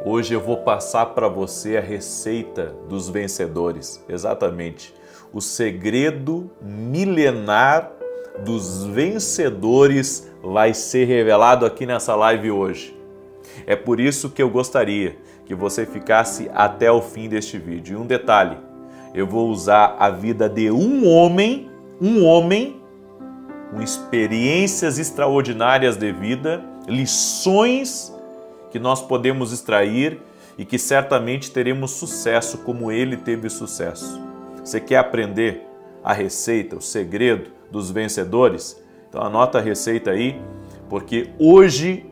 Hoje eu vou passar para você a receita dos vencedores, exatamente, o segredo milenar dos vencedores vai ser revelado aqui nessa live hoje. É por isso que eu gostaria que você ficasse até o fim deste vídeo. E um detalhe, eu vou usar a vida de um homem com experiências extraordinárias de vida, lições que nós podemos extrair e que certamente teremos sucesso como ele teve sucesso. Você quer aprender a receita, o segredo dos vencedores? Então anota a receita aí, porque hoje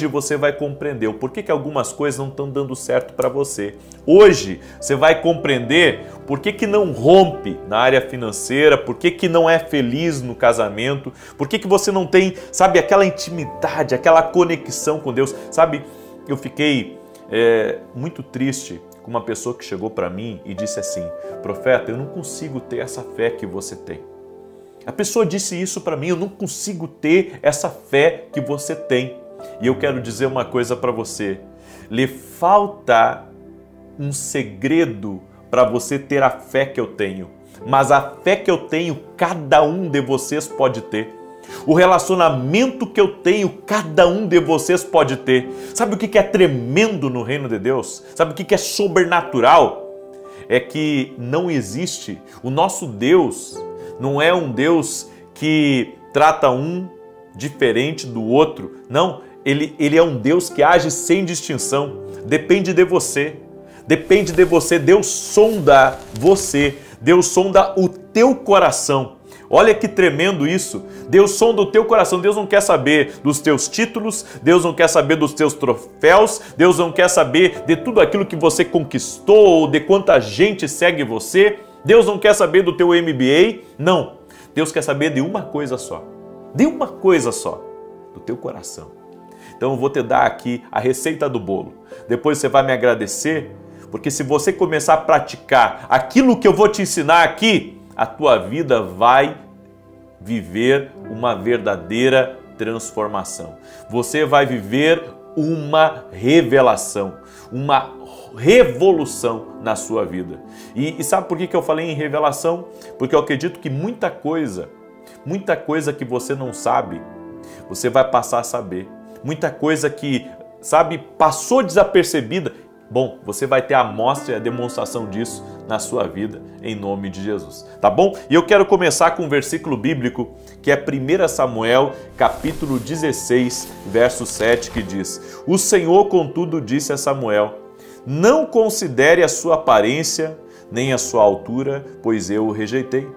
você vai compreender o porquê que algumas coisas não estão dando certo para você. Hoje você vai compreender por que não rompe na área financeira, por que não é feliz no casamento, por que você não tem, sabe, aquela intimidade, aquela conexão com Deus. Sabe, eu fiquei muito triste com uma pessoa que chegou para mim e disse assim: profeta, eu não consigo ter essa fé que você tem. A pessoa disse isso para mim: eu não consigo ter essa fé que você tem. E eu quero dizer uma coisa para você: lhe falta um segredo para você ter a fé que eu tenho. Mas a fé que eu tenho, cada um de vocês pode ter. O relacionamento que eu tenho, cada um de vocês pode ter. Sabe o que é tremendo no reino de Deus? Sabe o que é sobrenatural? É que não existe. O nosso Deus não é um Deus que trata um diferente do outro. Não, ele é um Deus que age sem distinção. Depende de você. Depende de você. Deus sonda você. Deus sonda o teu coração. Olha que tremendo isso. Deus sonda o teu coração. Deus não quer saber dos teus títulos, Deus não quer saber dos teus troféus, Deus não quer saber de tudo aquilo que você conquistou ou de quanta gente segue você. Deus não quer saber do teu MBA. Não. Deus quer saber de uma coisa só. De uma coisa só. Do teu coração. Então eu vou te dar aqui a receita do bolo. Depois você vai me agradecer, porque se você começar a praticar aquilo que eu vou te ensinar aqui, a tua vida vai viver uma verdadeira transformação. Você vai viver uma revelação, uma revolução na sua vida. E sabe por que eu falei em revelação? Porque eu acredito que muita coisa que você não sabe, você vai passar a saber. Muita coisa que, sabe, passou desapercebida. Bom, você vai ter a amostra e a demonstração disso na sua vida, em nome de Jesus, tá bom? E eu quero começar com um versículo bíblico, que é 1 Samuel, capítulo 16, verso 7, que diz: o Senhor, contudo, disse a Samuel: não considere a sua aparência, nem a sua altura, pois eu o rejeitei.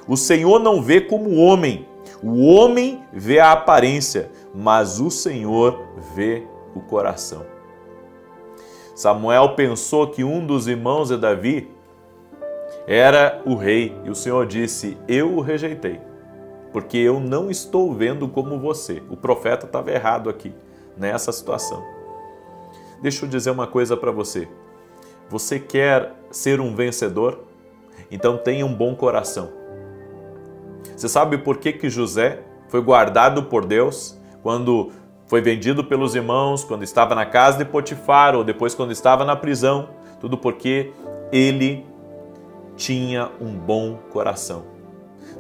O Senhor não vê como o homem vê a aparência, mas o Senhor vê o coração. Samuel pensou que um dos irmãos de Davi era o rei, e o Senhor disse: eu o rejeitei, porque eu não estou vendo como você. O profeta estava errado aqui, nessa situação. Deixa eu dizer uma coisa para você. Você quer ser um vencedor? Então tenha um bom coração. Você sabe por que José foi guardado por Deus quando foi vendido pelos irmãos, quando estava na casa de Potifar ou depois quando estava na prisão? Tudo porque ele tinha um bom coração.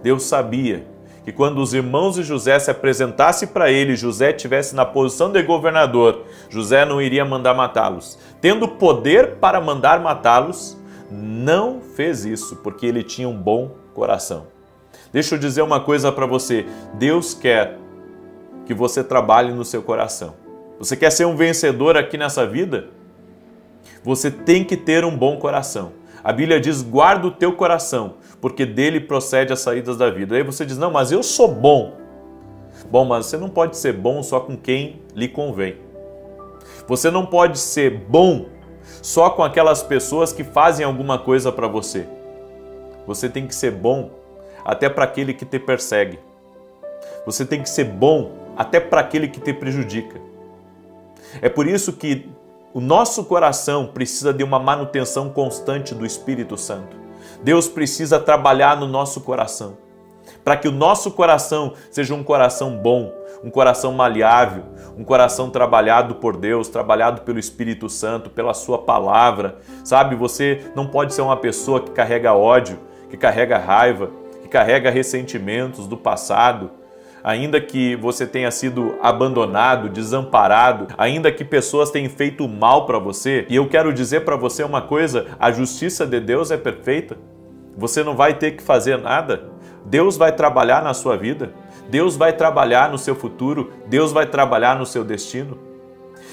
Deus sabia que quando os irmãos de José se apresentassem para ele, José estivesse na posição de governador, José não iria mandar matá-los. Tendo poder para mandar matá-los, não fez isso, porque ele tinha um bom coração. Deixa eu dizer uma coisa para você. Deus quer que você trabalhe no seu coração. Você quer ser um vencedor aqui nessa vida? Você tem que ter um bom coração. A Bíblia diz: guarda o teu coração, porque dele procede as saídas da vida. Aí você diz: não, mas eu sou bom. Bom, mas você não pode ser bom só com quem lhe convém. Você não pode ser bom só com aquelas pessoas que fazem alguma coisa para você. Você tem que ser bom até para aquele que te persegue. Você tem que ser bom até para aquele que te prejudica. É por isso que o nosso coração precisa de uma manutenção constante do Espírito Santo. Deus precisa trabalhar no nosso coração, para que o nosso coração seja um coração bom, um coração maleável, um coração trabalhado por Deus, trabalhado pelo Espírito Santo, pela sua palavra, sabe? Você não pode ser uma pessoa que carrega ódio, que carrega raiva, que carrega ressentimentos do passado, ainda que você tenha sido abandonado, desamparado, ainda que pessoas tenham feito mal para você. E eu quero dizer para você uma coisa, a justiça de Deus é perfeita. Você não vai ter que fazer nada. Deus vai trabalhar na sua vida. Deus vai trabalhar no seu futuro. Deus vai trabalhar no seu destino.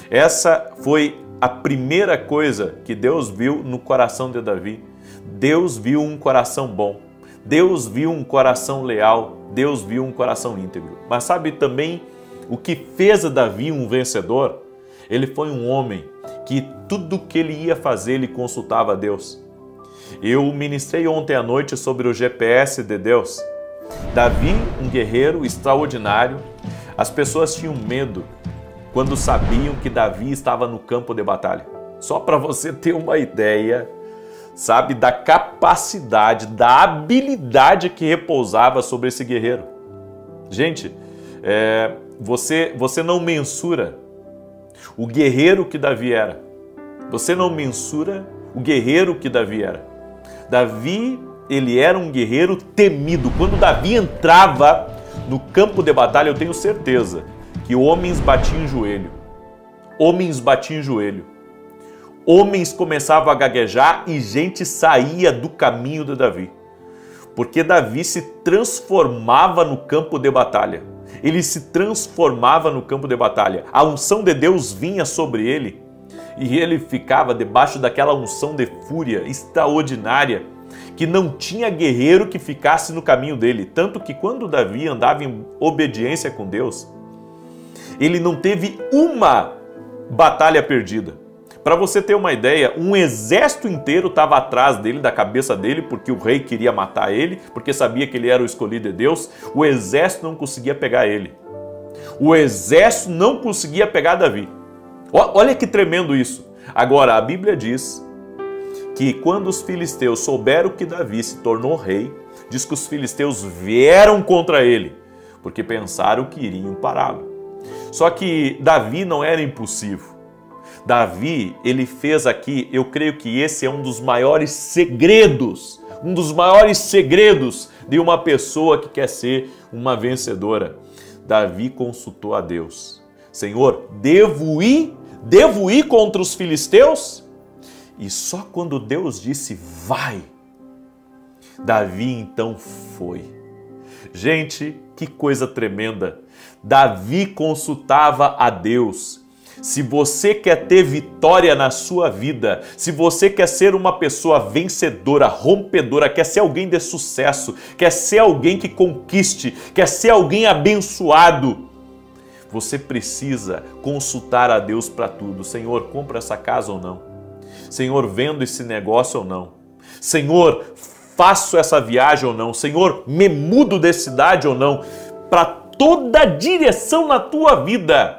Essa foi a primeira coisa que Deus viu no coração de Davi. Deus viu um coração bom. Deus viu um coração leal. Deus viu um coração íntegro. Mas sabe também o que fez Davi um vencedor? Ele foi um homem que tudo que ele ia fazer, ele consultava a Deus. Eu ministrei ontem à noite sobre o GPS de Deus. Davi, um guerreiro extraordinário. As pessoas tinham medo quando sabiam que Davi estava no campo de batalha. Só para você ter uma ideia, sabe, da capacidade, da habilidade que repousava sobre esse guerreiro. Gente, você não mensura o guerreiro que Davi era. Você não mensura o guerreiro que Davi era. Davi, ele era um guerreiro temido. Quando Davi entrava no campo de batalha, eu tenho certeza que homens batiam em joelho. Homens batiam em joelho. Homens começavam a gaguejar e gente saía do caminho de Davi. Porque Davi se transformava no campo de batalha. Ele se transformava no campo de batalha. A unção de Deus vinha sobre ele e ele ficava debaixo daquela unção de fúria extraordinária que não tinha guerreiro que ficasse no caminho dele. Tanto que quando Davi andava em obediência com Deus, ele não teve uma batalha perdida. Para você ter uma ideia, um exército inteiro estava atrás dele, da cabeça dele, porque o rei queria matar ele, porque sabia que ele era o escolhido de Deus. O exército não conseguia pegar ele. O exército não conseguia pegar Davi. Olha que tremendo isso. Agora, a Bíblia diz que quando os filisteus souberam que Davi se tornou rei, diz que os filisteus vieram contra ele, porque pensaram que iriam pará-lo. Só que Davi não era impulsivo. Davi, ele fez aqui, eu creio que esse é um dos maiores segredos de uma pessoa que quer ser uma vencedora. Davi consultou a Deus. Senhor, devo ir contra os filisteus? E só quando Deus disse, vai, Davi então foi. Gente, que coisa tremenda. Davi consultava a Deus. Se você quer ter vitória na sua vida, se você quer ser uma pessoa vencedora, rompedora, quer ser alguém de sucesso, quer ser alguém que conquiste, quer ser alguém abençoado, você precisa consultar a Deus para tudo. Senhor, compra essa casa ou não? Senhor, vendo esse negócio ou não? Senhor, faço essa viagem ou não? Senhor, me mudo de cidade ou não? Para toda direção na tua vida,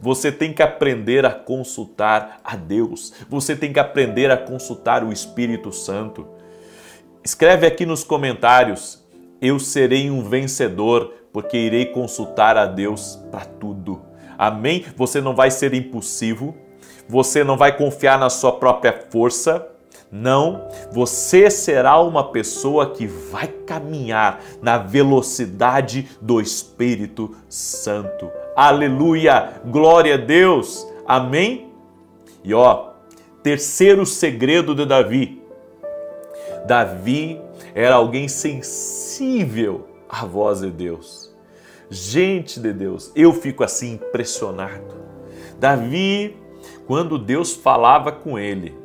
você tem que aprender a consultar a Deus. Você tem que aprender a consultar o Espírito Santo. Escreve aqui nos comentários, eu serei um vencedor, porque irei consultar a Deus para tudo. Amém? Você não vai ser impulsivo, você não vai confiar na sua própria força, não. Você será uma pessoa que vai caminhar na velocidade do Espírito Santo. Aleluia! Glória a Deus! Amém? E terceiro segredo de Davi. Davi era alguém sensível à voz de Deus. Gente de Deus, eu fico assim impressionado. Davi, quando Deus falava com ele,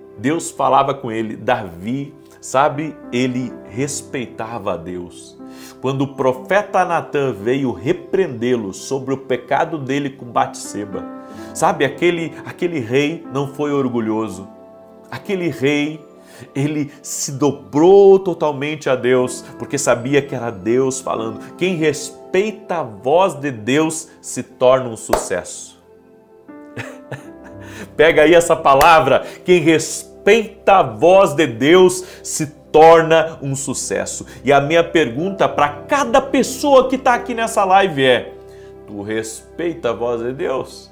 Davi, sabe, ele respeitava a Deus. Quando o profeta Natã veio repreendê-lo sobre o pecado dele com Batseba, sabe, aquele rei não foi orgulhoso. Aquele rei, ele se dobrou totalmente a Deus, porque sabia que era Deus falando. Quem respeita a voz de Deus se torna um sucesso. Pega aí essa palavra, quem respeita a voz de Deus se torna um sucesso. E a minha pergunta para cada pessoa que está aqui nessa live é: tu respeita a voz de Deus?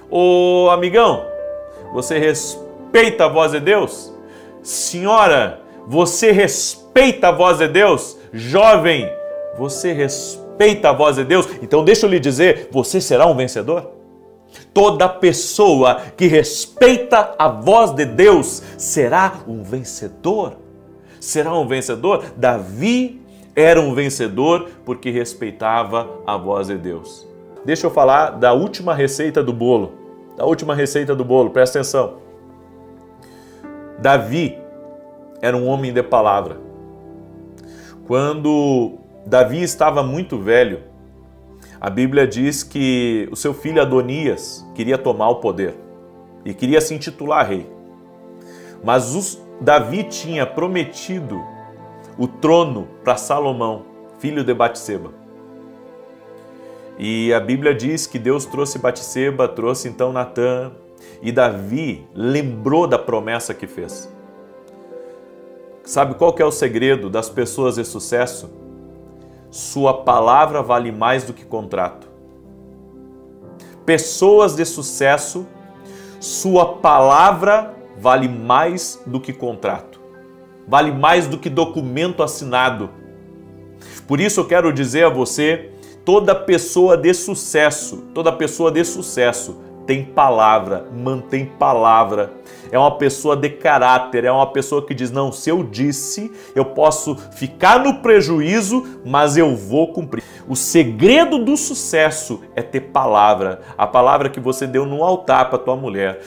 Ô amigão, você respeita a voz de Deus? Senhora, você respeita a voz de Deus? Jovem, você respeita a voz de Deus? Então deixa eu lhe dizer, você será um vencedor? Toda pessoa que respeita a voz de Deus será um vencedor. Será um vencedor? Davi era um vencedor porque respeitava a voz de Deus. Deixa eu falar da última receita do bolo. Da última receita do bolo, presta atenção. Davi era um homem de palavra. Quando Davi estava muito velho, a Bíblia diz que o seu filho Adonias queria tomar o poder e queria se intitular rei. Mas Davi tinha prometido o trono para Salomão, filho de Batseba. E a Bíblia diz que Deus trouxe Batseba, trouxe então Natã, e Davi lembrou da promessa que fez. Sabe qual que é o segredo das pessoas de sucesso? Sua palavra vale mais do que contrato. Pessoas de sucesso, sua palavra vale mais do que contrato. Vale mais do que documento assinado. Por isso eu quero dizer a você, toda pessoa de sucesso tem palavra, mantém palavra. É uma pessoa de caráter, é uma pessoa que diz, não, se eu disse, eu posso ficar no prejuízo, mas eu vou cumprir. O segredo do sucesso é ter palavra. A palavra que você deu no altar para tua mulher,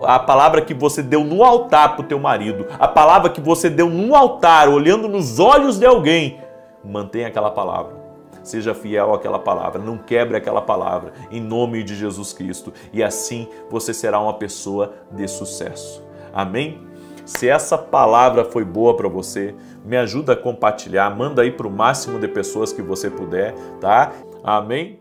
a palavra que você deu no altar para o teu marido, a palavra que você deu no altar, olhando nos olhos de alguém. Mantenha aquela palavra. Seja fiel àquela palavra, não quebre aquela palavra, em nome de Jesus Cristo. E assim você será uma pessoa de sucesso. Amém? Se essa palavra foi boa para você, me ajuda a compartilhar, manda aí para o máximo de pessoas que você puder, tá? Amém?